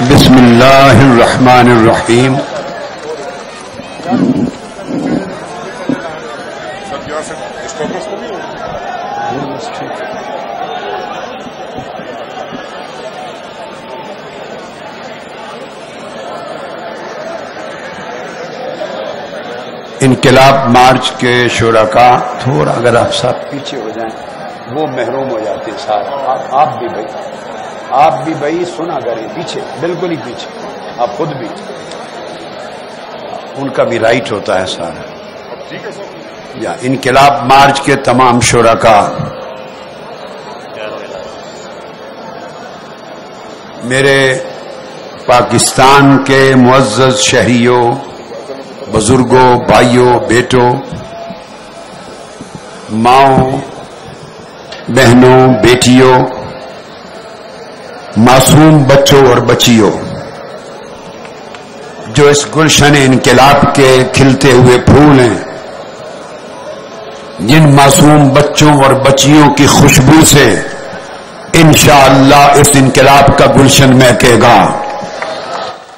بسم اللہ الرحمن الرحیم. انقلاب مارچ کے شرکاء تھوڑا اگر آپ سب پیچھے ہو جائیں وہ محروم ہو جاتے ہیں ساتھ. آپ بھی بھائی سنا کریں پیچھے، بالکل ہی پیچھے، آپ خود بھی، ان کا بھی رائٹ ہوتا ہے سارا. یا انقلاب مارچ کے تمام شرکاء، میرے پاکستان کے معزز شہریوں، بزرگوں، بھائیوں، بیٹوں، ماؤں، بہنوں، بیٹیوں، معصوم بچوں اور بچیوں، جو اس گلشن انقلاب کے کھلتے ہوئے پھول ہیں، جن معصوم بچوں اور بچیوں کی خوشبو سے انشاءاللہ اس انقلاب کا گلشن مہکے گا،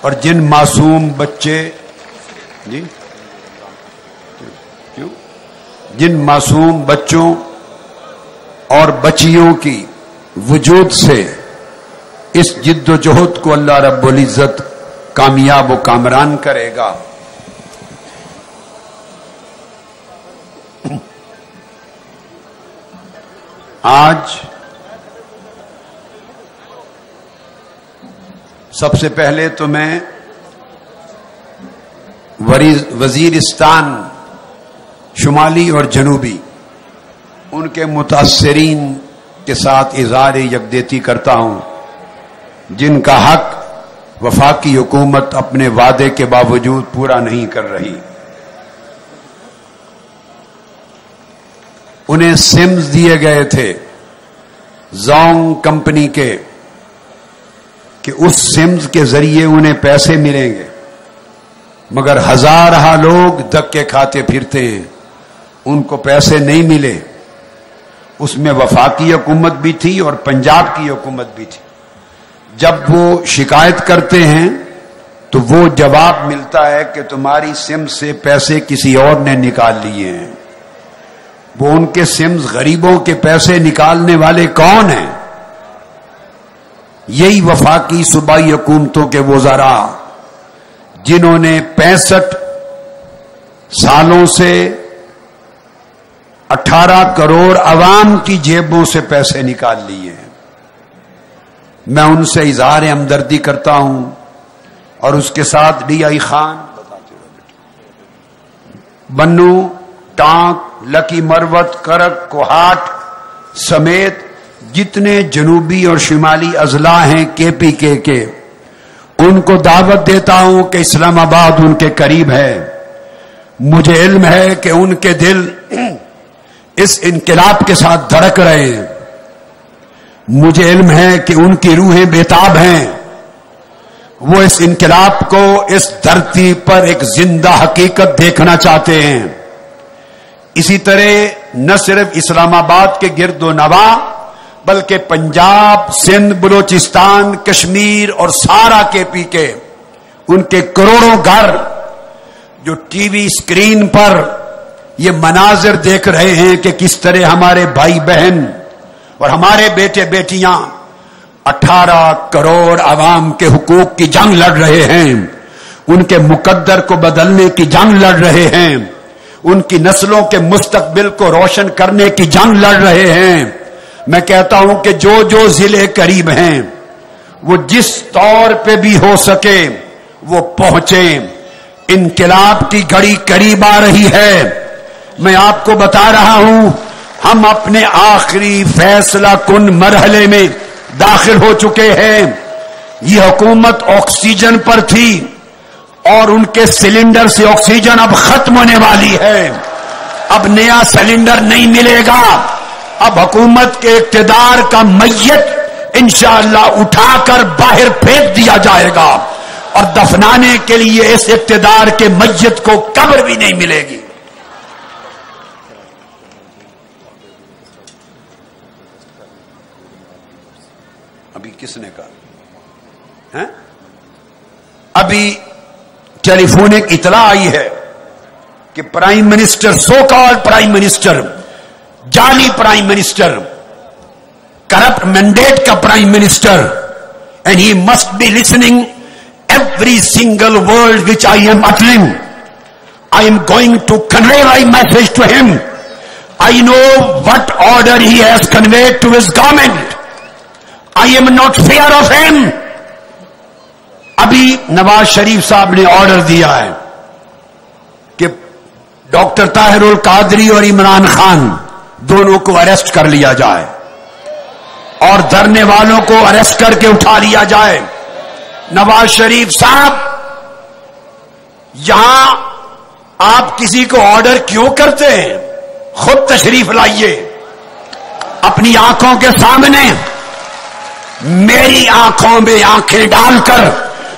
اور جن معصوم بچے جن معصوم بچوں اور بچیوں کی وجود سے اس جد و جہد کو اللہ رب العزت کامیاب و کامران کرے گا. آج سب سے پہلے تو میں وزیرستان شمالی اور جنوبی ان کے متاثرین کے ساتھ اظہار یکجہتی کرتا ہوں، جن کا حق وفاقی حکومت اپنے وعدے کے باوجود پورا نہیں کر رہی. انہیں سمز دیے گئے تھے زونگ کمپنی کے کہ اس سمز کے ذریعے انہیں پیسے ملیں گے، مگر ہزارہ لوگ دھکے کھاتے پھرتے ہیں، ان کو پیسے نہیں ملے. اس میں وفاقی حکومت بھی تھی اور پنجاب کی حکومت بھی تھی. جب وہ شکایت کرتے ہیں تو وہ جواب ملتا ہے کہ تمہاری سم سے پیسے کسی اور نے نکال لیے ہیں. وہ ان کے سمز غریبوں کے پیسے نکالنے والے کون ہیں؟ یہی وفاقی صوبائی حکومتوں کے وزراء، جنہوں نے 65 سالوں سے 18 کروڑ عوام کی جیبوں سے پیسے نکال لیے ہیں. میں ان سے اظہار ہمدردی کرتا ہوں، اور اس کے ساتھ ڈی آئی خان، بنو، ٹانک، لکی مروت، کرک، کوہاٹ سمیت جتنے جنوبی اور شمالی اضلاع ہیں کے پی کے ان کو دعوت دیتا ہوں کہ اسلام آباد ان کے قریب ہے. مجھے علم ہے کہ ان کے دل اس انقلاب کے ساتھ دھڑک رہے ہیں. مجھے علم ہے کہ ان کی روحیں بیتاب ہیں. وہ اس انقلاب کو اس دھرتی پر ایک زندہ حقیقت دیکھنا چاہتے ہیں. اسی طرح نہ صرف اسلام آباد کے گرد و نواح بلکہ پنجاب، سندھ، بلوچستان، کشمیر اور سارا کے پی کے ان کے کروڑوں گھر جو ٹی وی اسکرین پر یہ مناظر دیکھ رہے ہیں کہ کس طرح ہمارے بھائی بہن اور ہمارے بیٹے بیٹیاں 18 کروڑ عوام کے حقوق کی جنگ لڑ رہے ہیں، ان کے مقدر کو بدلنے کی جنگ لڑ رہے ہیں، ان کی نسلوں کے مستقبل کو روشن کرنے کی جنگ لڑ رہے ہیں. میں کہتا ہوں کہ جو ضلع قریب ہیں وہ جس طور پہ بھی ہو سکے وہ پہنچیں. انقلاب کی گھڑی قریب آ رہی ہے. میں آپ کو بتا رہا ہوں ہم اپنے آخری فیصلہ کن مرحلے میں داخل ہو چکے ہیں. یہ حکومت آکسیجن پر تھی اور ان کے سلنڈر سے آکسیجن اب ختم ہونے والی ہے. اب نیا سلنڈر نہیں ملے گا. اب حکومت کے اقتدار کا میت انشاءاللہ اٹھا کر باہر پھینک دیا جائے گا، اور دفنانے کے لیے اس اقتدار کے میت کو قبر بھی نہیں ملے گی. ابھی کس نے کہا؟ ابھی ٹیلیفونک اطلاع آئی ہے کہ prime minister, so called prime minister, جعلی پرائم منسٹر، کرپٹ مینڈیٹ کا prime minister, and he must be listening every single word which I am uttering. I am going to convey my message to him. I know what order he has conveyed to his government. I am not fear of him. ابھی نواز شریف صاحب نے order دیا ہے کہ doctor Tahir al-Qadri اور عمران خان دونوں کو arrest کر لیا جائے اور دھرنے والوں کو اریسٹ کر کے اٹھا لیا جائے. نواز شریف صاحب، یہاں آپ کسی کو آرڈر کیوں کرتے ہیں؟ خود تشریف لائیے اپنی آنکھوں کے سامنے، میری آنکھوں میں آنکھیں ڈال کر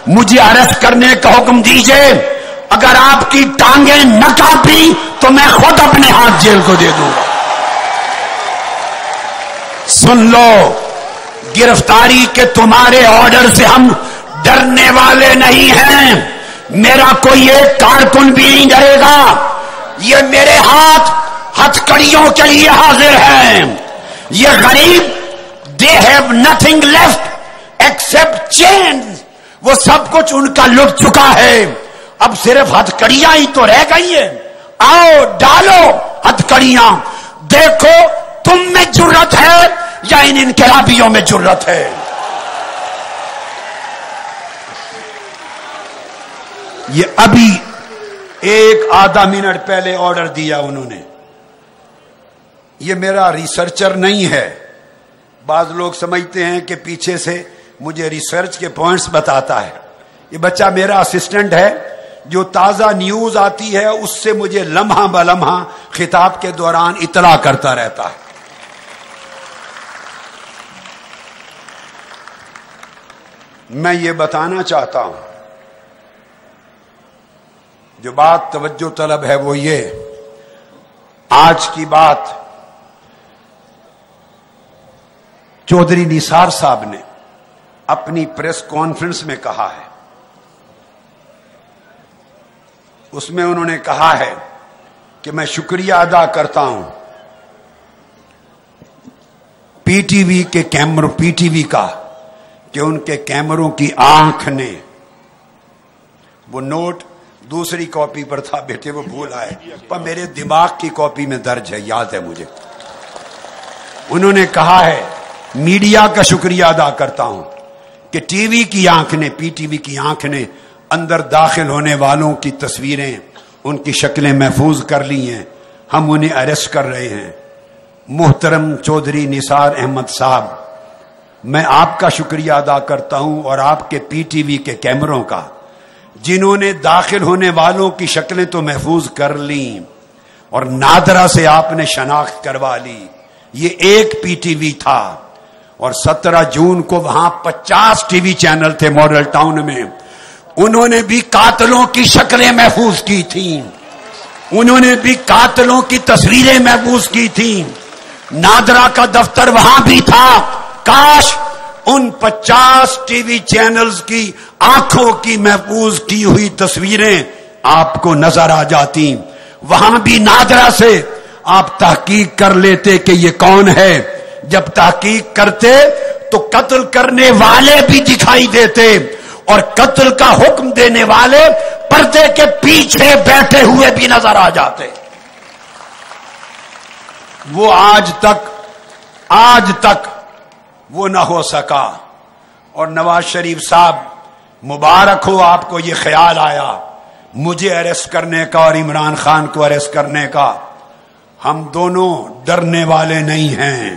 مجھے اریسٹ کرنے کا حکم دیجئے. اگر آپ کی ٹانگیں نہ کاپی تو میں خود اپنے ہاتھ جیل کو دے دوں گا. سن لو، گرفتاری کے تمہارے آرڈر سے ہم ڈرنے والے نہیں ہیں. میرا کوئی ایک کارکن بھی نہیں ڈرے گا. یہ میرے ہاتھ ہتھکڑیوں کے لیے حاضر ہیں. یہ غریب، they have nothing left accept chains. وہ سب کچھ ان کا لٹ چکا ہے، اب صرف ہتھکڑیاں ہی تو رہ گئی ہیں. آؤ ڈالو ہتھکڑیاں، دیکھو تم میں جرت ہے یا ان انقلابیوں میں جرت ہے. یہ ابھی ایک آدھا منٹ پہلے آرڈر دیا انہوں نے. یہ میرا ریسرچر نہیں ہے. بعض لوگ سمجھتے ہیں کہ پیچھے سے مجھے ریسرچ کے پوائنٹس بتاتا ہے. یہ بچہ میرا اسسٹنٹ ہے جو تازہ نیوز آتی ہے اس سے مجھے لمحہ بلمحہ خطاب کے دوران اطلاع کرتا رہتا ہے. میں یہ بتانا چاہتا ہوں، جو بات توجہ طلب ہے وہ یہ، آج کی بات چودھری نثار صاحب نے اپنی پریس کانفرنس میں کہا ہے. اس میں انہوں نے کہا ہے کہ میں شکریہ ادا کرتا ہوں پی ٹی وی کے کیمروں، پی ٹی وی کا، کہ ان کے کیمروں کی آنکھ نے، وہ نوٹ دوسری کاپی پر تھا بیٹے وہ بھول آئے، پر میرے دماغ کی کاپی میں درج ہے، یاد ہے مجھے. انہوں نے کہا ہے میڈیا کا شکریہ ادا کرتا ہوں کہ ٹی وی کی آنکھ نے، پی ٹی وی کی آنکھ نے اندر داخل ہونے والوں کی تصویریں، ان کی شکلیں محفوظ کر لی ہیں. ہم انہیں اریسٹ کر رہے ہیں. محترم چودھری نثار احمد صاحب، میں آپ کا شکریہ ادا کرتا ہوں اور آپ کے پی ٹی وی کے کیمروں کا، جنہوں نے داخل ہونے والوں کی شکلیں تو محفوظ کر لیں اور نادرا سے آپ نے شناخت کروا لی. یہ ایک پی ٹی وی تھا اور 17 جون کو وہاں 50 ٹی وی چینل تھے ماڈل ٹاؤن میں. انہوں نے بھی قاتلوں کی شکلیں محفوظ کی تھیں، انہوں نے بھی قاتلوں کی تصویریں محفوظ کی تھیں. نادرا کا دفتر وہاں بھی تھا. کاش ان 50 ٹی وی چینلز کی آنکھوں کی محفوظ کی ہوئی تصویریں آپ کو نظر آ جاتی. وہاں بھی نادرا سے آپ تحقیق کر لیتے کہ یہ کون ہے. جب تحقیق کرتے تو قتل کرنے والے بھی دکھائی دیتے اور قتل کا حکم دینے والے پردے کے پیچھے بیٹھے ہوئے بھی نظر آ جاتے. وہ آج تک وہ نہ ہو سکا. اور نواز شریف صاحب، مبارک ہو آپ کو یہ خیال آیا مجھے اریسٹ کرنے کا اور عمران خان کو اریسٹ کرنے کا. ہم دونوں ڈرنے والے نہیں ہیں.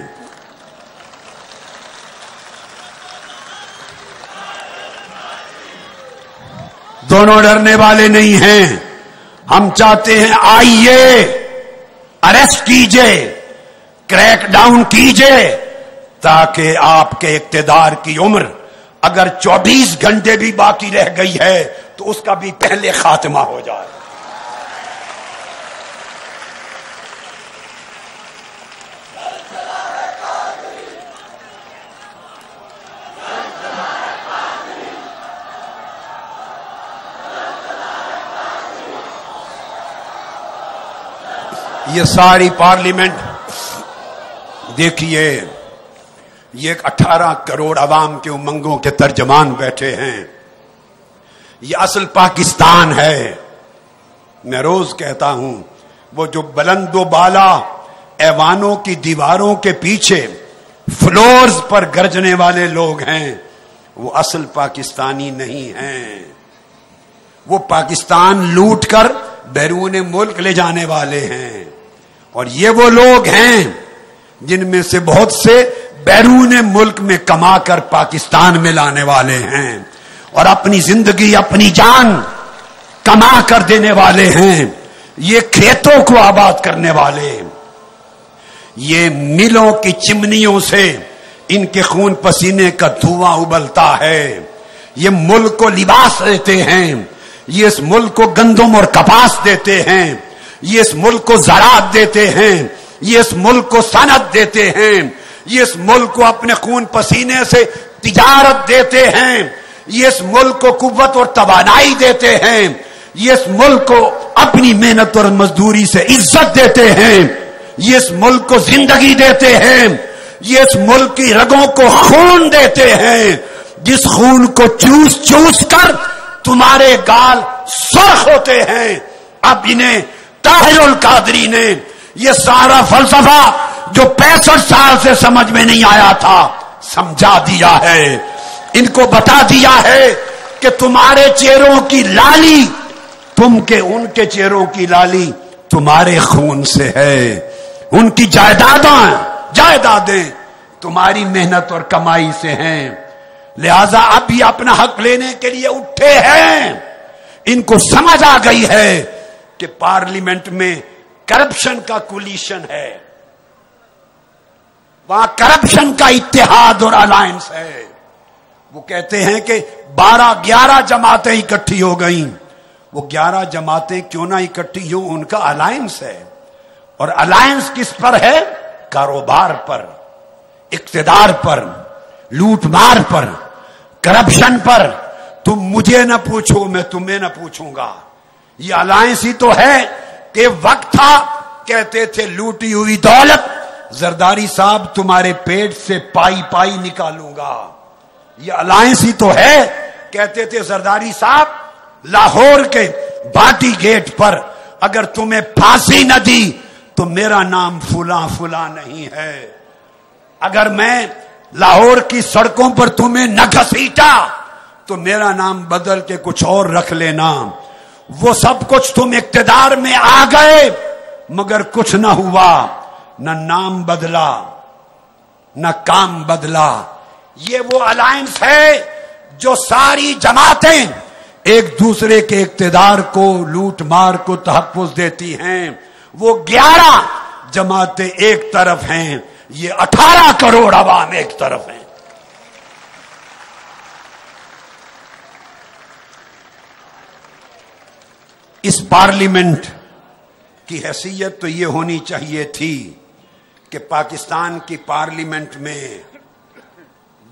دونوں ڈرنے والے نہیں ہیں. ہم چاہتے ہیں آئیے، اریسٹ کیجئے، کریک ڈاؤن کیجئے، تاکہ آپ کے اقتدار کی عمر اگر 24 گھنٹے بھی باقی رہ گئی ہے تو اس کا بھی پہلے خاتمہ ہو جائے. یہ ساری پارلیمنٹ دیکھیے، یہ 18 کروڑ عوام کے امنگوں کے ترجمان بیٹھے ہیں. یہ اصل پاکستان ہے. میں روز کہتا ہوں وہ جو بلند و بالا ایوانوں کی دیواروں کے پیچھے فلورز پر گرجنے والے لوگ ہیں وہ اصل پاکستانی نہیں ہیں. وہ پاکستان لوٹ کر بیرون ملک لے جانے والے ہیں. اور یہ وہ لوگ ہیں جن میں سے بہت سے بیرون ملک میں کما کر پاکستان میں لانے والے ہیں اور اپنی زندگی اپنی جان کما کر دینے والے ہیں. یہ کھیتوں کو آباد کرنے والے، یہ ملوں کی چمنیوں سے ان کے خون پسینے کا دھواں ابلتا ہے. یہ ملک کو لباس دیتے ہیں، یہ اس ملک کو گندم اور کپاس دیتے ہیں، یہ اس ملک کو زراعت دیتے ہیں، یہ اس ملک کو صنعت دیتے ہیں، یہ اس ملک کو اپنے خون پسینے سے تجارت دیتے ہیں، یہ اس ملک کو قوت اور توانائی دیتے ہیں، یہ اس ملک کو اپنی محنت اور مزدوری سے عزت دیتے ہیں، یہ اس ملک کو زندگی دیتے ہیں، یہ اس ملک کی رگوں کو خون دیتے ہیں، جس خون کو چوس چوس کر تمہارے گال سرخ ہوتے ہیں. اب انہیں طاہر القادری نے یہ سارا فلسفہ جو 65 سال سے سمجھ میں نہیں آیا تھا سمجھا دیا ہے. ان کو بتا دیا ہے کہ تمہارے چہروں کی لالی ان کے چہروں کی لالی تمہارے خون سے ہے، ان کی جائیدادیں تمہاری محنت اور کمائی سے ہیں. لہذا اب یہ اپنا حق لینے کے لیے اٹھے ہیں. ان کو سمجھ آ گئی ہے کہ پارلیمنٹ میں کرپشن کا کولیشن ہے، وہاں کرپشن کا اتحاد اور الائنس ہے. وہ کہتے ہیں کہ 11 جماعتیں اکٹھی ہو گئیں. وہ 11 جماعتیں کیوں نہ اکٹھی ہوں، ان کا الائنس ہے. اور الائنس کس پر ہے؟ کاروبار پر، اقتدار پر، لوٹ مار پر، کرپشن پر. تم مجھے نہ پوچھو میں تمہیں نہ پوچھوں گا. یہ الائنس ہی تو ہے کہ وقت تھا کہتے تھے لوٹی ہوئی دولت زرداری صاحب تمہارے پیٹ سے پائی پائی نکالوں گا. یہ الائنس ہی تو ہے کہتے تھے زرداری صاحب لاہور کے باٹی گیٹ پر اگر تمہیں پھانسی نہ دی تو میرا نام فلاں فلاں نہیں ہے. اگر میں لاہور کی سڑکوں پر تمہیں نہ گھسیٹا تو میرا نام بدل کے کچھ اور رکھ لینا. وہ سب کچھ تم اقتدار میں آ گئے مگر کچھ نہ ہوا، نہ نام بدلا نہ کام بدلا. یہ وہ الائنس ہے جو ساری جماعتیں ایک دوسرے کے اقتدار کو لوٹ مار کو تحفظ دیتی ہیں. وہ 11 جماعتیں ایک طرف ہیں، یہ 18 کروڑ عوام ایک طرف ہیں. اس پارلیمنٹ کی حیثیت تو یہ ہونی چاہیے تھی کہ پاکستان کی پارلیمنٹ میں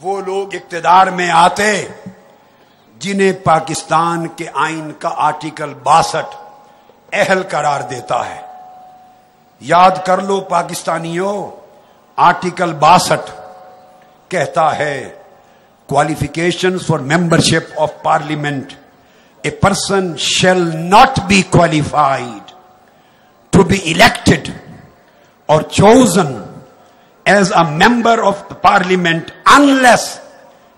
وہ لوگ اقتدار میں آتے جنہیں پاکستان کے آئین کا آرٹیکل 62 اہل قرار دیتا ہے. یاد کر لو پاکستانیوں، آرٹیکل 62 کہتا ہے qualifications for membership of parliament. A person shall not be qualified to be elected or chosen as a member of the parliament unless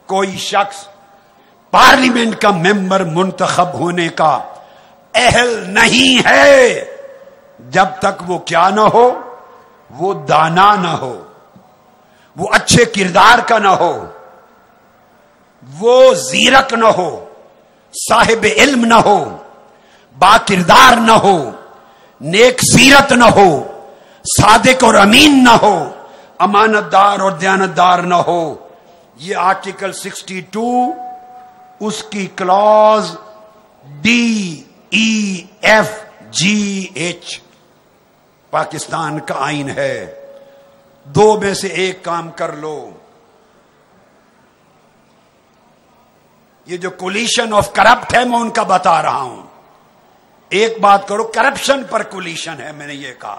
کوئی شخص پارلیمنٹ کا ممبر منتخب ہونے کا اہل نہیں ہے جب تک وہ کیا نہ ہو، وہ دانا نہ ہو، وہ اچھے کردار کا نہ ہو، وہ زیرک نہ ہو، صاحب علم نہ ہو، با کردار نہ ہو، نیک سیرت نہ ہو، صادق اور امین نہ ہو، امانت دار اور دیانتدار نہ ہو. یہ آرٹیکل 62 اس کی کلاز DEFGH پاکستان کا آئین ہے. 2 میں سے ایک کام کر لو. یہ جو کولیشن آف کرپٹ ہے میں ان کا بتا رہا ہوں. ایک بات کرو، کرپشن پر کولیشن ہے، میں نے یہ کہا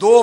2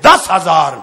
10,000,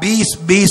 20-20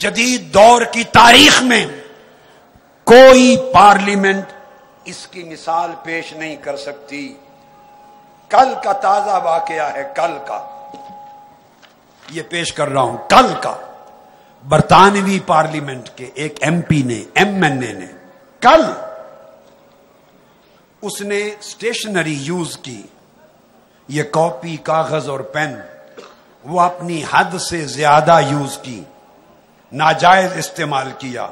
جدید دور کی تاریخ میں کوئی پارلیمنٹ اس کی مثال پیش نہیں کر سکتی. کل کا تازہ واقعہ ہے، کل کا یہ پیش کر رہا ہوں. کل کا برطانوی پارلیمنٹ کے ایک ایم پی نے، ایم این اے نے، کل اس نے اسٹیشنری یوز کی، یہ کاپی، کاغذ اور پین، وہ اپنی حد سے زیادہ یوز کی، ناجائز استعمال کیا.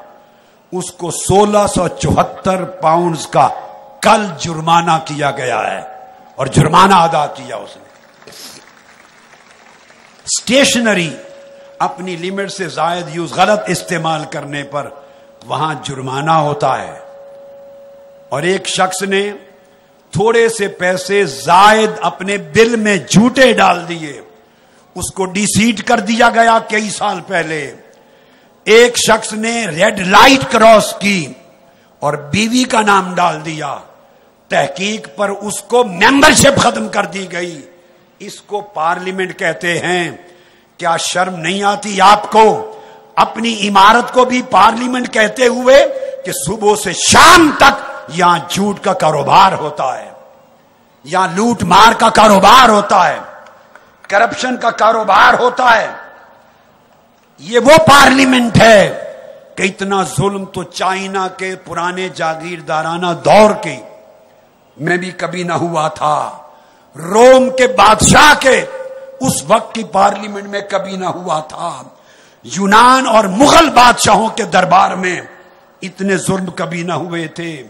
اس کو 1674 پاؤنڈز کا کل جرمانہ کیا گیا ہے اور جرمانہ ادا کیا اس نے. اسٹیشنری اپنی لمٹ سے زائد یوز، غلط استعمال کرنے پر وہاں جرمانہ ہوتا ہے. اور ایک شخص نے تھوڑے سے پیسے زائد اپنے بل میں جھوٹے ڈال دیے، اس کو ڈیسیٹ کر دیا گیا کئی سال پہلے. ایک شخص نے ریڈ لائٹ کراس کی اور بیوی کا نام ڈال دیا، تحقیق پر اس کو ممبرشپ ختم کر دی گئی. اس کو پارلیمنٹ کہتے ہیں. کیا شرم نہیں آتی آپ کو اپنی عمارت کو بھی پارلیمنٹ کہتے ہوئے کہ صبح سے شام تک یہاں جھوٹ کا کاروبار ہوتا ہے، یہاں لوٹ مار کا کاروبار ہوتا ہے، کرپشن کا کاروبار ہوتا ہے. یہ وہ پارلیمنٹ ہے کہ اتنا ظلم تو چائنا کے پرانے جاگیردارانہ دور کے میں بھی کبھی نہ ہوا تھا، روم کے بادشاہ کے اس وقت کی پارلیمنٹ میں کبھی نہ ہوا تھا، یونان اور مغل بادشاہوں کے دربار میں اتنے ظلم کبھی نہ ہوئے تھے،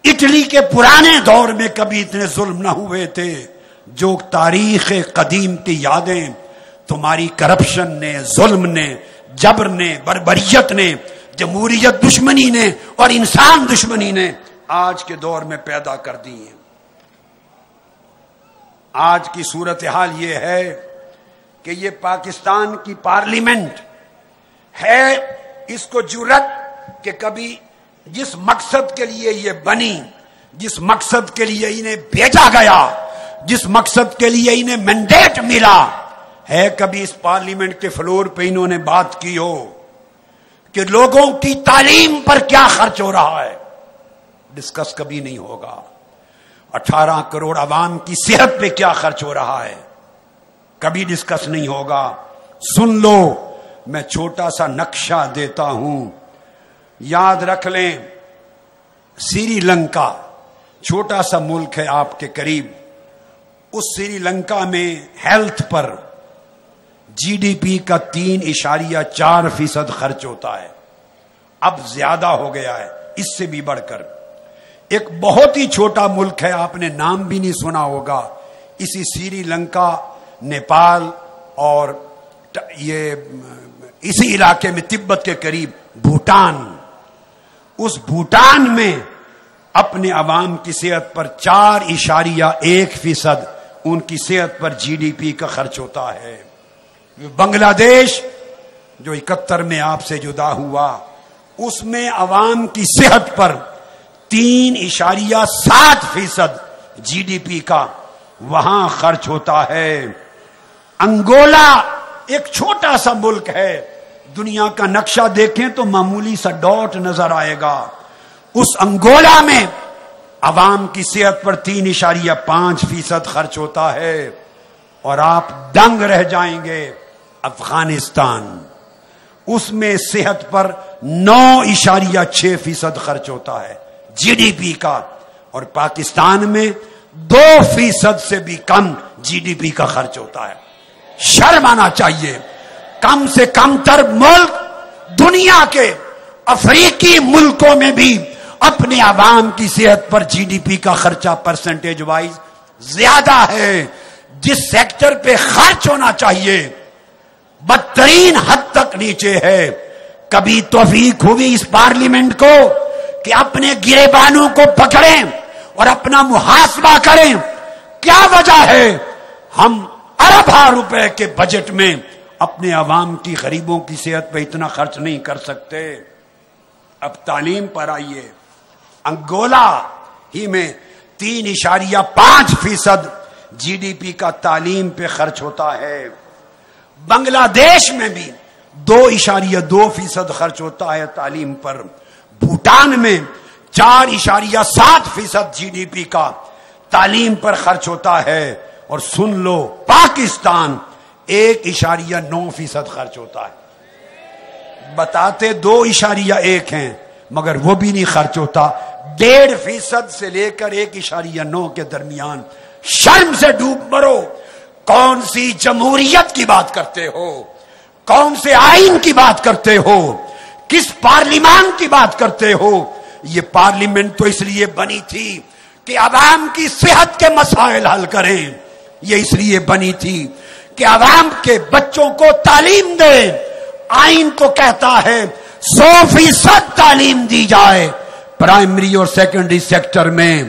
اٹلی کے پرانے دور میں کبھی اتنے ظلم نہ ہوئے تھے. جو تاریخ قدیم کی یادیں تمہاری کرپشن نے، ظلم نے، جبر نے، بربریت نے، جمہوریت دشمنی نے اور انسان دشمنی نے آج کے دور میں پیدا کر دی ہیں. آج کی صورتحال یہ ہے کہ یہ پاکستان کی پارلیمنٹ ہے، اس کو جرأت کہ کبھی جس مقصد کے لیے یہ بنی، جس مقصد کے لیے انہیں بھیجا گیا، جس مقصد کے لیے انہیں مینڈیٹ ملا ہے، کبھی اس پارلیمنٹ کے فلور پہ انہوں نے بات کی ہو کہ لوگوں کی تعلیم پر کیا خرچ ہو رہا ہے؟ ڈسکس کبھی نہیں ہوگا. 18 کروڑ عوام کی صحت پہ کیا خرچ ہو رہا ہے؟ کبھی ڈسکس نہیں ہوگا. سن لو، میں چھوٹا سا نقشہ دیتا ہوں، یاد رکھ لیں. سری لنکا چھوٹا سا ملک ہے آپ کے قریب. اس سری لنکا میں ہیلتھ پر جی ڈی پی کا 3.4% خرچ ہوتا ہے. اب زیادہ ہو گیا ہے اس سے بھی بڑھ کر. ایک بہت ہی چھوٹا ملک ہے، آپ نے نام بھی نہیں سنا ہوگا، اسی سری لنکا، نیپال اور یہ اسی علاقے میں تبت کے قریب بھوٹان. اس بھوٹان میں اپنے عوام کی صحت پر 4.1% ان کی صحت پر جی ڈی پی کا خرچ ہوتا ہے. بنگلہ دیش جو 71 میں آپ سے جدا ہوا، اس میں عوام کی صحت پر 3.7% جی ڈی پی کا وہاں خرچ ہوتا ہے. انگولا ایک چھوٹا سا ملک ہے، دنیا کا نقشہ دیکھیں تو معمولی سا ڈاٹ نظر آئے گا. اس انگولا میں عوام کی صحت پر 3.5% خرچ ہوتا ہے. اور آپ دنگ رہ جائیں گے. افغانستان، اس میں صحت پر 9.6% خرچ ہوتا ہے جی ڈی پی کا، اور پاکستان میں 2% سے بھی کم جی ڈی پی کا خرچ ہوتا ہے. شرم آنا چاہیے. کم سے کم تر ملک دنیا کے افریقی ملکوں میں بھی اپنے عوام کی صحت پر جی ڈی پی کا خرچہ پرسنٹیج وائز زیادہ ہے. جس سیکٹر پہ خرچ ہونا چاہیے بدترین حد تک نیچے ہے. کبھی توفیق ہوئی اس پارلیمنٹ کو کہ اپنے گریبانوں کو پکڑیں اور اپنا محاسبہ کریں. کیا وجہ ہے ہم اربوں روپے کے بجٹ میں اپنے عوام کی غریبوں کی صحت پہ اتنا خرچ نہیں کر سکتے؟ اب تعلیم پر آئیے. انگولا ہی میں 3.5% جی ڈی پی کا تعلیم پہ خرچ ہوتا ہے. بنگلہ دیش میں بھی 2.2% خرچ ہوتا ہے تعلیم پر. بھوٹان میں 4.7% GDP کا تعلیم پر خرچ ہوتا ہے. اور سن لو پاکستان 1.9% خرچ ہوتا ہے. بتاتے 2.1 ہیں مگر وہ بھی نہیں خرچ ہوتا. 1.5% سے لے کر 1.9 کے درمیان. شرم سے ڈوب مرو. کون سی جمہوریت کی بات کرتے ہو؟ کون سے آئین کی بات کرتے ہو؟ کس پارلیمان کی بات کرتے ہو؟ یہ پارلیمنٹ تو اس لیے بنی تھی کہ عوام کی صحت کے مسائل حل کریں. یہ اس لیے بنی تھی کہ عوام کے بچوں کو تعلیم دیں. آئین تو کہتا ہے 100% تعلیم دی جائے. پرائمری اور سیکنڈری سیکٹر میں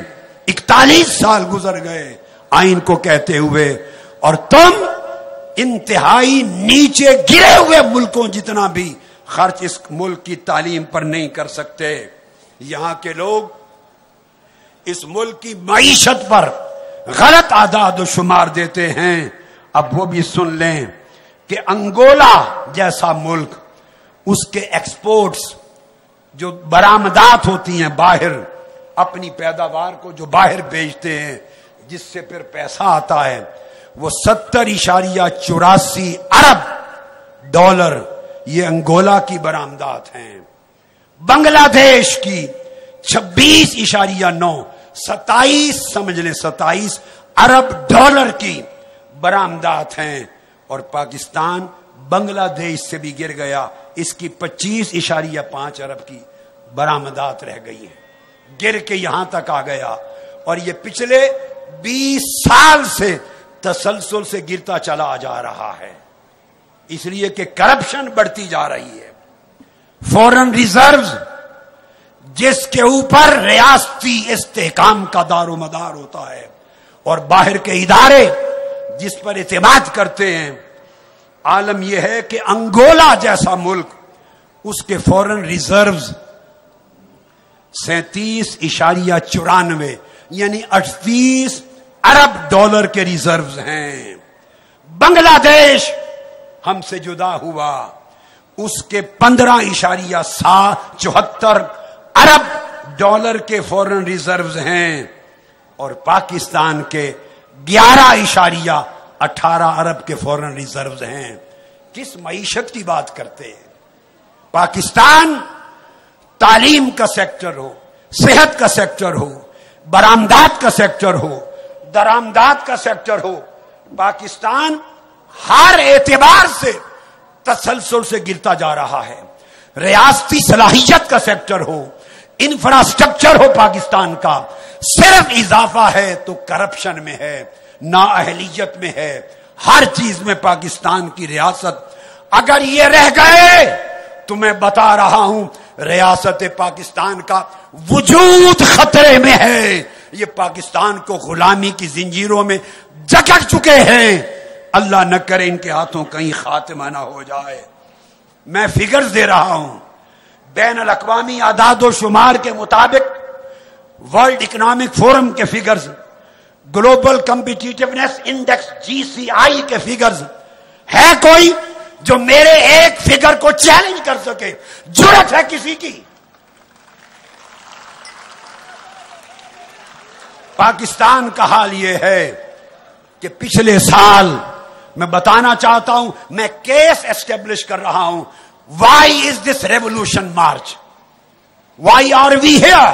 41 سال گزر گئے آئین کو کہتے ہوئے، اور تم انتہائی نیچے گرے ہوئے ملکوں جتنا بھی خرچ اس ملک کی تعلیم پر نہیں کر سکتے. یہاں کے لوگ اس ملک کی معیشت پر غلط اعداد و شمار دیتے ہیں. اب وہ بھی سن لیں کہ انگولا جیسا ملک، اس کے ایکسپورٹس جو برآمدات ہوتی ہیں باہر، اپنی پیداوار کو جو باہر بیچتے ہیں جس سے پھر پیسہ آتا ہے، وہ 70.84 ارب ڈالر یہ انگولا کی برآمدات ہیں. بنگلہ دیش کی 26.9 27 سمجھ لیں 27 ارب ڈالر کی برآمدات ہیں. اور پاکستان بنگلہ دیش سے بھی گر گیا. اس کی 25.5 ارب کی برآمدات رہ گئی ہیں. گر کے یہاں تک آ گیا. اور یہ پچھلے 20 سال سے تسلسل سے گرتا چلا جا رہا ہے، اس لیے کہ کرپشن بڑھتی جا رہی ہے. فورن ریزروز جس کے اوپر ریاستی استحکام کا دار و مدار ہوتا ہے، اور باہر کے ادارے جس پر اعتماد کرتے ہیں. عالم یہ ہے کہ انگولا جیسا ملک، اس کے فورن ریزروز 37.94 یعنی 38 ارب ڈالر کے ریزروز ہیں. بنگلہ دیش ہم سے جدا ہوا، اس کے 15.74 ارب ڈالر کے فورن ریزروز ہیں، اور پاکستان کے 11.18 ارب کے فورن ریزروز ہیں. کس معیشت کی بات کرتے ہیں؟ پاکستان تعلیم کا سیکٹر ہو، صحت کا سیکٹر ہو، برآمدات کا سیکٹر ہو، درآمدات کا سیکٹر ہو، پاکستان ہر اعتبار سے تسلسل سے گرتا جا رہا ہے. ریاستی صلاحیت کا سیکٹر ہو، انفراسٹرکچر ہو پاکستان کا، صرف اضافہ ہے تو کرپشن میں ہے، نااہلیت میں ہے. ہر چیز میں پاکستان کی ریاست اگر یہ رہ گئے تو میں بتا رہا ہوں ریاست پاکستان کا وجود خطرے میں ہے. یہ پاکستان کو غلامی کی زنجیروں میں جکڑ چکے ہیں. اللہ نہ کرے ان کے ہاتھوں کہیں خاتمہ نہ ہو جائے. میں فگرز دے رہا ہوں. بین الاقوامی اعداد و شمار کے مطابق، ورلڈ اکنامک فورم کے فگرز، گلوبل کمپیٹیٹیونیس انڈیکس GCI کے فگرز، ہے کوئی جو میرے ایک فگر کو چیلنج کر سکے؟ جرأت ہے کسی کی؟ پاکستان کا حال یہ ہے کہ پچھلے سال میں بتانا چاہتا ہوں، میں کیس اسٹیبلش کر رہا ہوں. Why is this revolution march? Why are we here?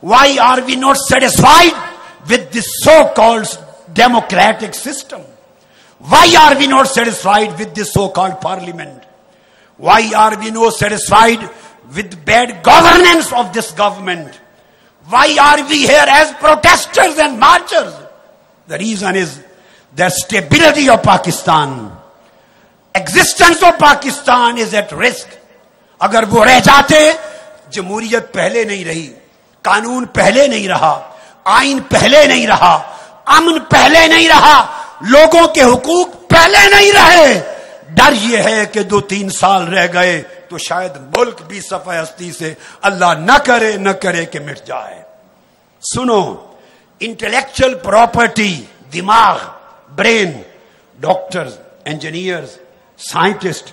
Why are we not satisfied with this so-called democratic system? Why are we not satisfied with this so-called parliament? Why are we not satisfied with bad governance of this government? Why are we here as protesters and marchers? The reason is that stability of Pakistan, existence of Pakistan is at risk. اگر وہ رہ جاتے، جمہوریت پہلے نہیں رہی، قانون پہلے نہیں رہا، آئین پہلے نہیں رہا، امن پہلے نہیں رہا، لوگوں کے حقوق پہلے نہیں رہے. ڈر یہ ہے کہ 2-3 سال رہ گئے تو شاید ملک بھی صفحہ ہستی سے اللہ نہ کرے کہ مٹ جائے. سنو، انٹلیکچل پراپرٹی، دماغ، برین، ڈاکٹرز، انجینئرز، سائنٹسٹ،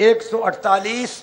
148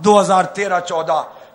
2013-14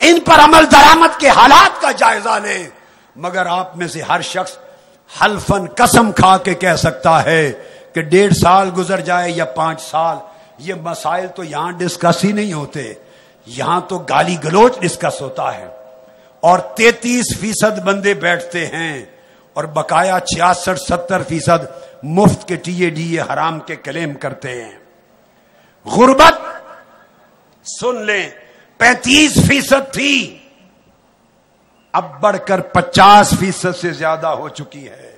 ان پر عمل درآمد کے حالات کا جائزہ لیں. مگر آپ میں سے ہر شخص حلفاً قسم کھا کے کہہ سکتا ہے کہ 1.5 سال گزر جائے یا 5 سال، یہ مسائل تو یہاں ڈسکس ہی نہیں ہوتے، یہاں تو گالی گلوچ ڈسکس ہوتا ہے. اور 33% بندے بیٹھتے ہیں اور بقایا 66-70% مفت کے TADA حرام کے کلیم کرتے ہیں. غربت سن لیں 35% تھی، اب بڑھ کر 50% سے زیادہ ہو چکی ہے.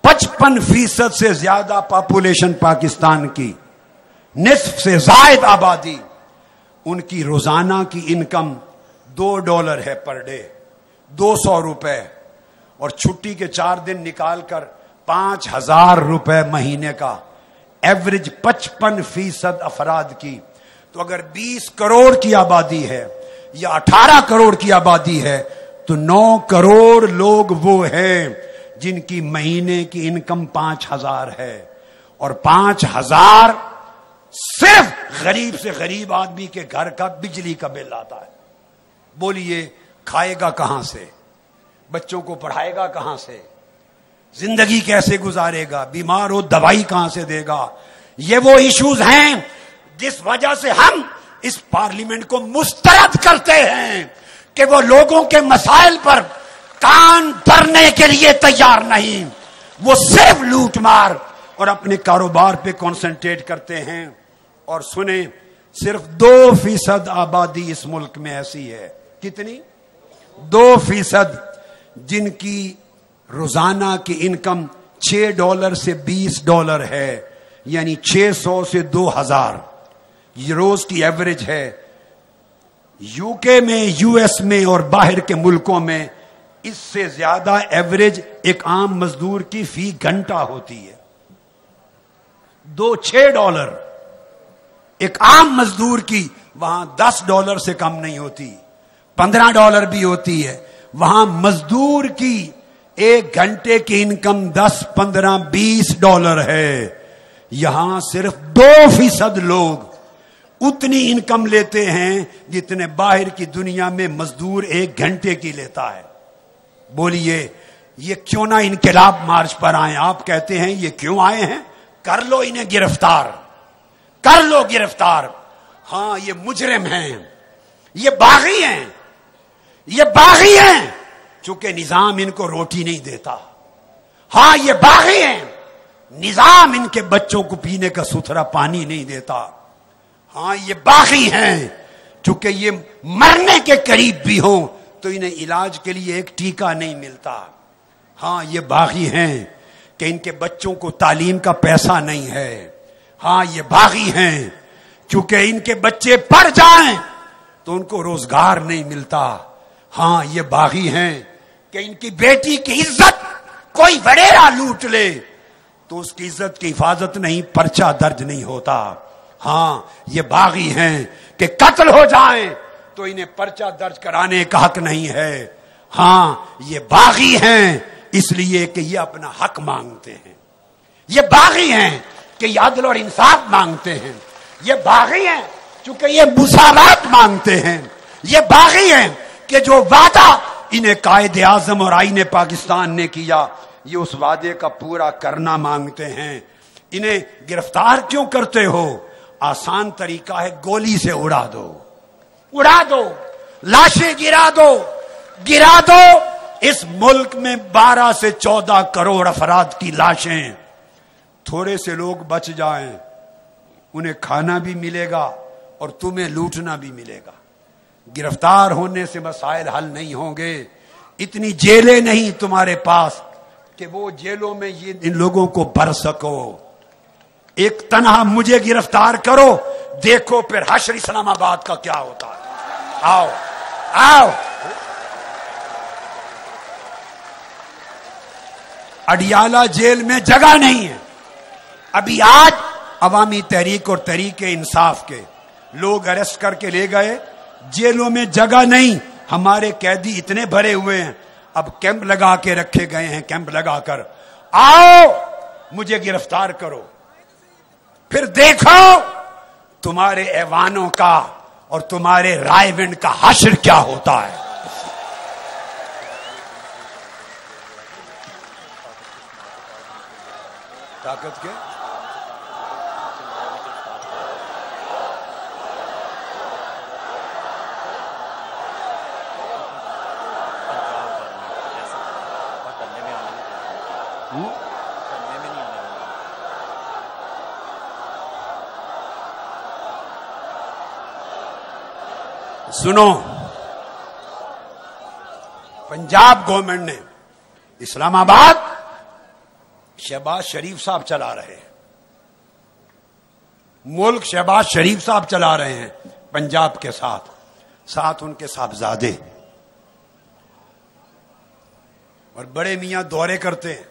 55% سے زیادہ پاپولیشن پاکستان کی، نصف سے زائد آبادی، ان کی روزانہ کی انکم $2 ہے پر ڈے، $200، اور چھٹی کے 4 دن نکال کر $5,000 مہینے کا، ایوریج 55% افراد کی. تو اگر 20 کروڑ کی آبادی ہے یا 18 کروڑ کی آبادی ہے تو 9 کروڑ لوگ وہ ہیں جن کی مہینے کی انکم 5,000 ہے، اور 5,000 صرف غریب سے غریب آدمی کے گھر کا بجلی کا بل آتا ہے. بولیے کھائے گا کہاں سے، بچوں کو پڑھائے گا کہاں سے، زندگی کیسے گزارے گا، بیمار ہو دوائی کہاں سے دے گا. یہ وہ ایشوز ہیں جس وجہ سے ہم اس پارلیمنٹ کو مسترد کرتے ہیں کہ وہ لوگوں کے مسائل پر کان بھرنے کے لیے تیار نہیں، وہ صرف لوٹ مار اور اپنے کاروبار پہ کنسنٹریٹ کرتے ہیں. اور سنیں، صرف 2% آبادی اس ملک میں ایسی ہے. کتنی؟ 2%، جن کی روزانہ کی انکم $6 سے $20 ہے، یعنی 600 سے 2,000 یہ روز کی ایوریج ہے. UK میں، US میں اور باہر کے ملکوں میں اس سے زیادہ ایوریج ایک عام مزدور کی فی گھنٹہ ہوتی ہے. $6 ایک عام مزدور کی، وہاں $10 سے کم نہیں ہوتی، $15 بھی ہوتی ہے. وہاں مزدور کی 1 گھنٹے کی انکم $10، $15، $20 ہے. یہاں صرف 2% لوگ اتنی انکم لیتے ہیں جتنے باہر کی دنیا میں مزدور 1 گھنٹے کی لیتا ہے. بولیے یہ کیوں نہ انقلاب مارچ پر آئے؟ آپ کہتے ہیں یہ کیوں آئے ہیں؟ کر لو انہیں گرفتار، کر لو گرفتار. ہاں یہ مجرم ہیں، یہ باغی ہیں، یہ باغی ہیں چونکہ نظام ان کو روٹی نہیں دیتا. ہاں یہ باغی ہیں، نظام ان کے بچوں کو پینے کا ستھرا پانی نہیں دیتا. ہاں یہ باغی ہیں چونکہ یہ مرنے کے قریب بھی ہوں تو انہیں علاج کے لیے ایک ٹیکہ نہیں ملتا. ہاں یہ باغی ہیں کہ ان کے بچوں کو تعلیم کا پیسہ نہیں ہے. ہاں یہ باغی ہیں چونکہ ان کے بچے پڑھ جائیں تو ان کو روزگار نہیں ملتا. ہاں یہ باغی ہیں کہ ان کی بیٹی کی عزت کوئی وڈیرا لوٹ لے تو اس کی عزت کی حفاظت نہیں، پرچہ درج نہیں ہوتا. ہاں یہ باغی ہیں کہ قتل ہو جائیں تو انہیں پرچہ درج کرانے کا حق نہیں ہے. ہاں یہ باغی ہیں اس لیے کہ یہ اپنا حق مانگتے ہیں. یہ باغی ہیں کہ یہ عدل اور انصاف مانگتے ہیں. یہ باغی ہیں چونکہ یہ مساوات مانگتے ہیں. یہ باغی ہیں کہ جو وعدہ انہیں قائد اعظم اور آئین پاکستان نے کیا یہ اس وعدے کا پورا کرنا مانگتے ہیں. انہیں گرفتار کیوں کرتے ہو؟ آسان طریقہ ہے، گولی سے اڑا دو، اڑا دو، لاشیں گرا دو، گرا دو. اس ملک میں 12 سے 14 کروڑ افراد کی لاشیں، تھوڑے سے لوگ بچ جائیں انہیں کھانا بھی ملے گا اور تمہیں لوٹنا بھی ملے گا. گرفتار ہونے سے مسائل حل نہیں ہوں گے. اتنی جیلیں نہیں تمہارے پاس کہ وہ جیلوں میں یہ ان لوگوں کو بھر سکو. ایک تنہا مجھے گرفتار کرو، دیکھو پھر حشر اسلام آباد کا کیا ہوتا ہے. آؤ آؤ. اڈیالہ جیل میں جگہ نہیں ہے. ابھی آج عوامی تحریک اور تحریک انصاف کے لوگ اریسٹ کر کے لے گئے، جیلوں میں جگہ نہیں. ہمارے قیدی اتنے بھرے ہوئے ہیں، اب کیمپ لگا کے رکھے گئے ہیں. کیمپ لگا کر آؤ مجھے گرفتار کرو، پھر دیکھو تمہارے ایوانوں کا اور تمہارے رائے ونڈ کا حشر کیا ہوتا ہے. طاقت کے سنو، پنجاب گورنمنٹ نے اسلام آباد شہباز شریف صاحب چلا رہے ہیں، ملک شہباز شریف صاحب چلا رہے ہیں پنجاب کے ساتھ، ساتھ ان کے صاحبزادے، اور بڑے میاں دورے کرتے ہیں،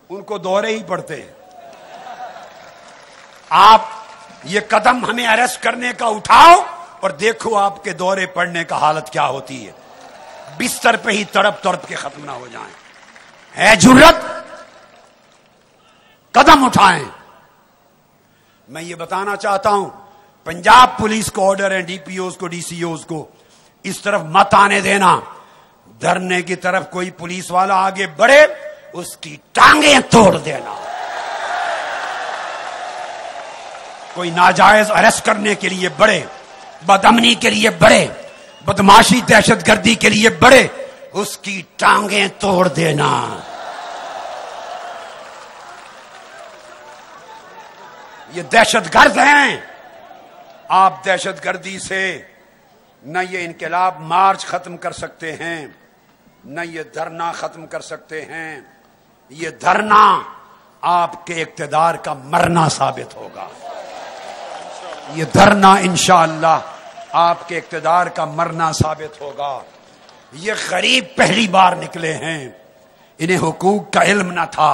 ان کو دورے ہی پڑتے ہیں. آپ یہ قدم ہمیں اریسٹ کرنے کا اٹھاؤ اور دیکھو آپ کے دورے پڑنے کا حالت کیا ہوتی ہے. بستر پہ ہی تڑپ تڑپ کے ختم نہ ہو جائیں. ہے جرت، قدم اٹھائیں. میں یہ بتانا چاہتا ہوں، پنجاب پولیس کو آرڈر ہے، ڈی پی اوز کو، ڈی سی اوز کو اس طرف مت آنے دینا. دھرنے کی طرف کوئی پولیس والا آگے بڑھے، اس کی ٹانگیں توڑ دینا. کوئی ناجائز اریسٹ کرنے کے لیے بڑھے، بدامنی کے لیے بڑھے، بدماشی دہشت گردی کے لیے بڑھے، اس کی ٹانگیں توڑ دینا. یہ دہشت گرد ہیں. آپ دہشت گردی سے نہ یہ انقلاب مارچ ختم کر سکتے ہیں، نہ یہ دھرنا ختم کر سکتے ہیں. یہ دھرنا آپ کے اقتدار کا مرنا ثابت ہوگا. یہ دھرنا انشاءاللہ آپ کے اقتدار کا مرنا ثابت ہوگا. یہ غریب پہلی بار نکلے ہیں، انہیں حقوق کا علم نہ تھا.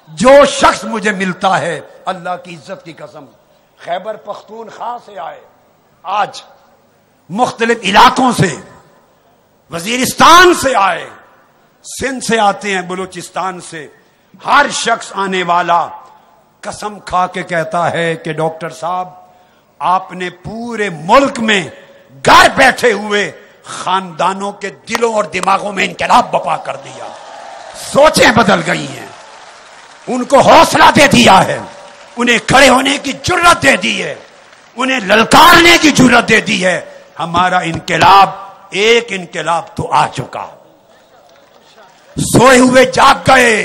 جو شخص مجھے ملتا ہے اللہ کی عزت کی قسم، خیبر پختونخوا سے آئے، آج مختلف علاقوں سے، وزیرستان سے آئے، سندھ سے آتے ہیں، بلوچستان سے، ہر شخص آنے والا قسم کھا کے کہتا ہے کہ ڈاکٹر صاحب آپ نے پورے ملک میں گھر بیٹھے ہوئے خاندانوں کے دلوں اور دماغوں میں انقلاب برپا کر دیا. سوچیں بدل گئی ہیں، ان کو حوصلہ دے دیا ہے، انہیں کھڑے ہونے کی جرت دے دی ہے، انہیں للکارنے کی جرت دے دی ہے. ہمارا انقلاب، ایک انقلاب تو آ چکا. سوئے ہوئے جاگ گئے،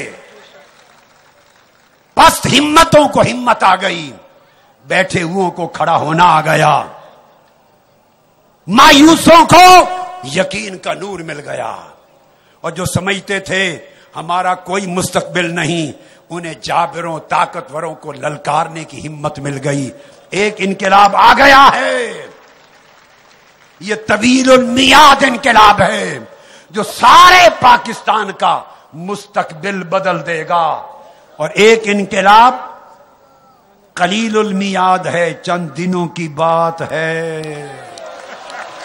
پست ہمتوں کو ہمت آ گئی، بیٹھے ہوئوں کو کھڑا ہونا آ گیا، مایوسوں کو یقین کا نور مل گیا، اور جو سمجھتے تھے ہمارا کوئی مستقبل نہیں، انہیں جابروں طاقتوروں کو للکارنے کی ہمت مل گئی. ایک انقلاب آ گیا ہے، یہ طویل المیعاد انقلاب ہے جو سارے پاکستان کا مستقبل بدل دے گا. اور ایک انقلاب قلیل المیعاد ہے، چند دنوں کی بات ہے،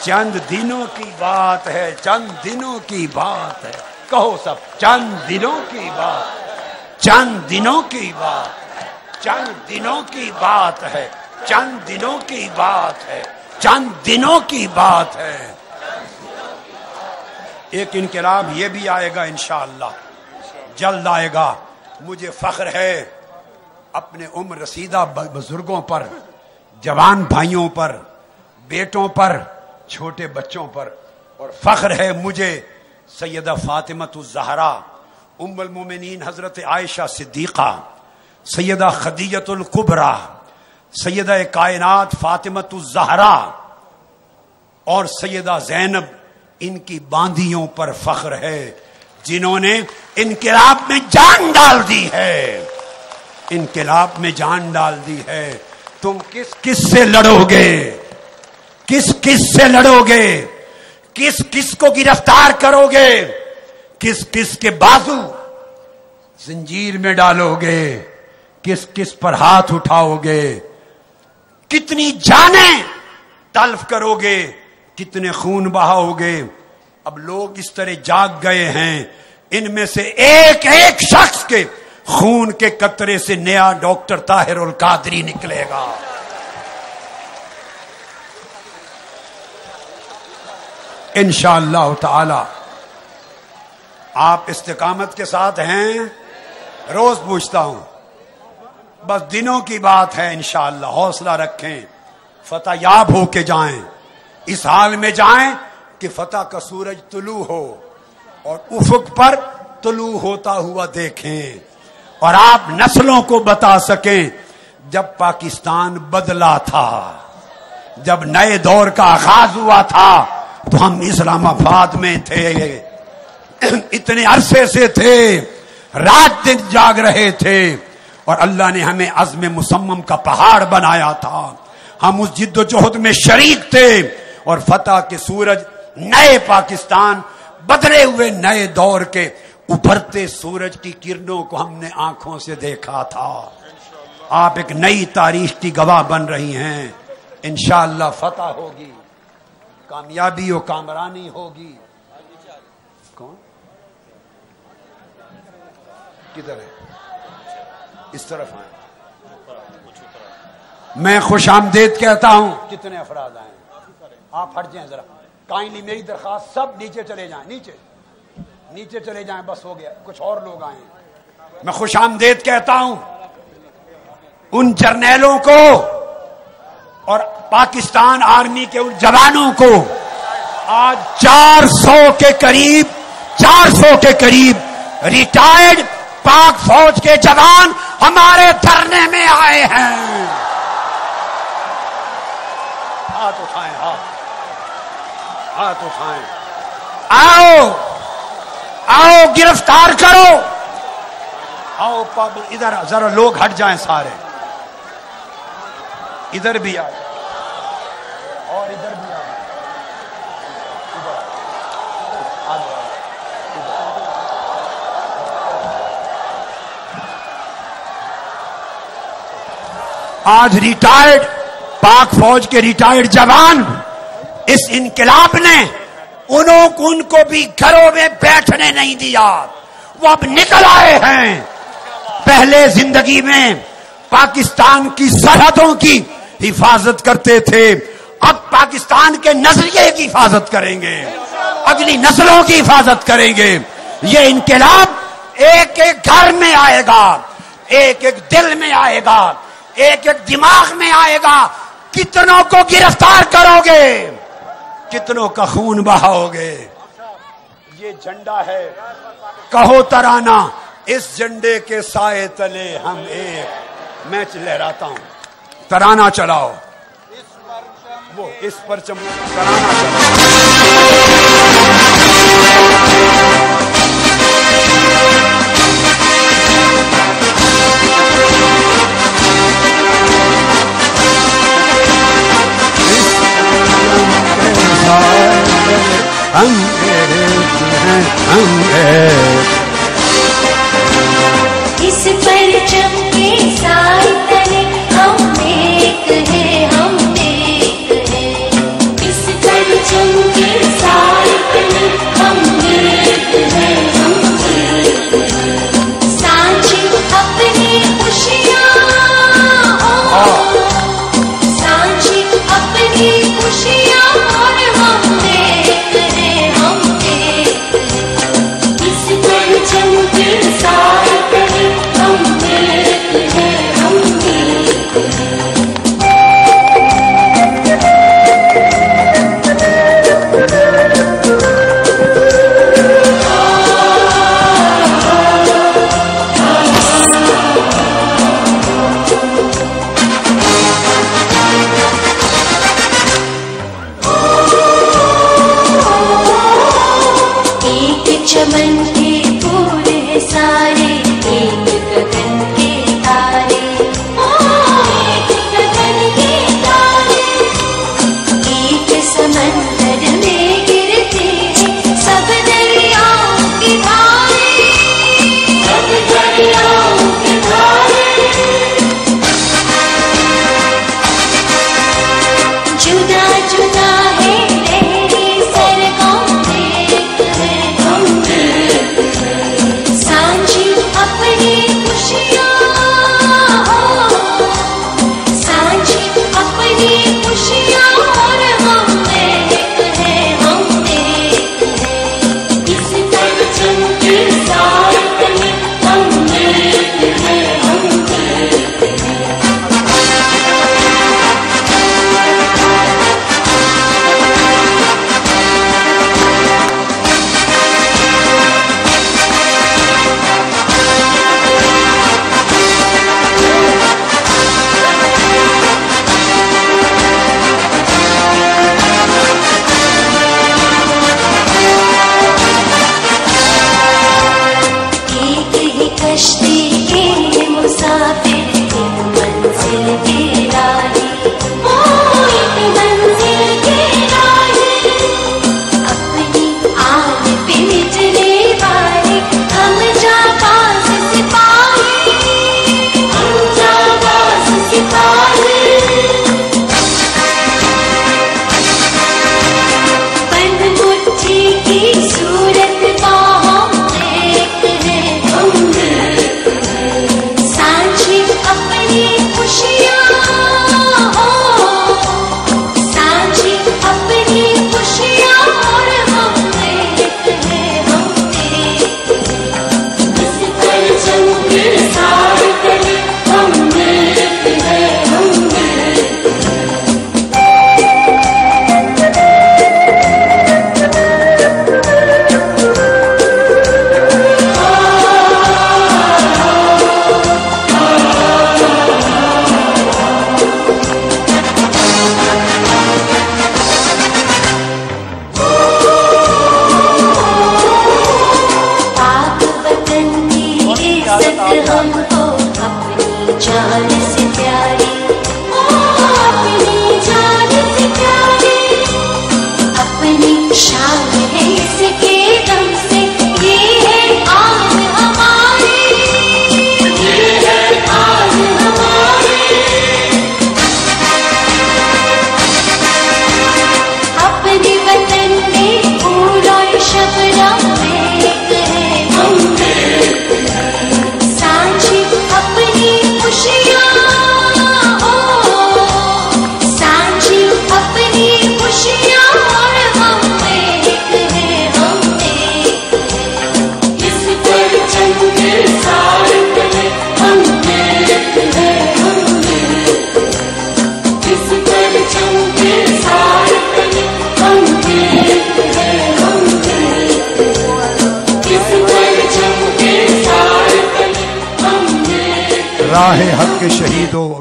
چند دنوں کی بات ہے، چند دنوں کی بات ہے. کہو سب، چند دنوں کی بات، چند دنوں کی بات، چند دنوں کی بات ہے، چند دنوں کی بات ہے، چند دنوں کی بات ہے. ایک انقلاب یہ بھی آئے گا انشاءاللہ، جلد آئے گا. مجھے فخر ہے اپنے عمر رسیدہ بزرگوں پر، جوان بھائیوں پر، بیٹوں پر، چھوٹے بچوں پر، اور فخر ہے مجھے سیدہ فاطمہ الزہرا، ام المومنین حضرت عائشہ صدیقہ، سیدہ خدیجہ الکبریٰ، سیدہ کائنات فاطمہ الزہرا اور سیدہ زینب، ان کی باندیوں پر فخر ہے جنہوں نے انقلاب میں جان ڈال دی ہے، انقلاب میں جان ڈال دی ہے. تم کس کس سے لڑو گے؟ کس کس سے لڑو گے؟ کس کس کو گرفتار کرو گے؟ کس کس کے بازو زنجیر میں ڈالو گے؟ کس کس پر ہاتھ اٹھاؤ گے؟ کتنی جانیں تلف کرو گے؟ کتنے خون بہاؤ گے؟ اب لوگ اس طرح جاگ گئے ہیں، ان میں سے ایک ایک شخص کے خون کے قطرے سے نیا ڈاکٹر طاہر القادری نکلے گا. انشاءاللہ تعالی. آپ استقامت کے ساتھ ہیں؟ روز پوچھتا ہوں، بس دنوں کی بات ہے. انشاءاللہ حوصلہ رکھیں، فتح یاب ہو کے جائیں. اس حال میں جائیں کہ فتح کا سورج طلوع ہو اور افق پر طلوع ہوتا ہوا دیکھیں، اور آپ نسلوں کو بتا سکیں جب پاکستان بدلا تھا، جب نئے دور کا آغاز ہوا تھا تو ہم اسلام آباد میں تھے، اتنے عرصے سے تھے، رات دن جاگ رہے تھے، اور اللہ نے ہمیں عزم مصمم کا پہاڑ بنایا تھا. ہم اس جد و جہد میں شریک تھے، اور فتح کے سورج، نئے پاکستان، بدلے ہوئے نئے دور کے ابھرتے سورج کی کرنوں کو ہم نے آنکھوں سے دیکھا تھا. آپ ایک نئی تاریخ کی گواہ بن رہی ہیں. انشاءاللہ فتح ہوگی، کامیابی و کامرانی ہوگی. کون کدھر ہے؟ اس طرف آئیں. میں خوش آمدید کہتا ہوں. کتنے افراد آئے؟ آپ ہٹ جائیں ذرا. کائنڈلی میری درخواست، سب نیچے چلے جائیں، نیچے چلے جائیں، بس ہو گیا. کچھ اور لوگ آئے. میں خوش آمدید کہتا ہوں ان جرنیلوں کو اور پاکستان آرمی کے ان جوانوں کو. آج 400 کے قریب ریٹائرڈ پاک فوج کے جوان ہمارے دھرنے میں آئے ہیں. ہاتھ اٹھائیں، ہاتھ اٹھائیں. آؤ گرفتار کرو. آؤ ادھر ذرا لوگ ہٹ جائیں سارے. ادھر بھی آئے اور ادھر بھی آئے. آج ریٹائرڈ پاک فوج کے ریٹائرڈ جوان، اس انقلاب نے ان کو بھی گھروں میں بیٹھنے نہیں دیا. وہ اب نکل آئے ہیں. پہلے زندگی میں پاکستان کی سرحدوں کی حفاظت کرتے تھے، اب پاکستان کے نظریے کی حفاظت کریں گے، اگلی نسلوں کی حفاظت کریں گے. یہ انقلاب ایک ایک گھر میں آئے گا، ایک ایک دل میں آئے گا، ایک ایک دماغ میں آئے گا. کتنوں کو گرفتار کرو گے، کتنوں کا خون بہاؤ گے. یہ جھنڈا ہے، کہو ترانہ، اس جھنڈے کے سائے تلے ہم ایک. میں لہراتا ہوں، ترانہ چلاؤ. وہ اس پرچم ترانہ چلاؤ. اس پرچم کے سائے تلے ہم ایک ہیں، ہم ایک ہیں. اس پرچم کے سائے تلے ہم ایک ہیں، ہم ایک ہیں. سانچ اپنی خوشیاں، سانچ اپنی خوشیاں، اور ہم ایک ہیں، ہم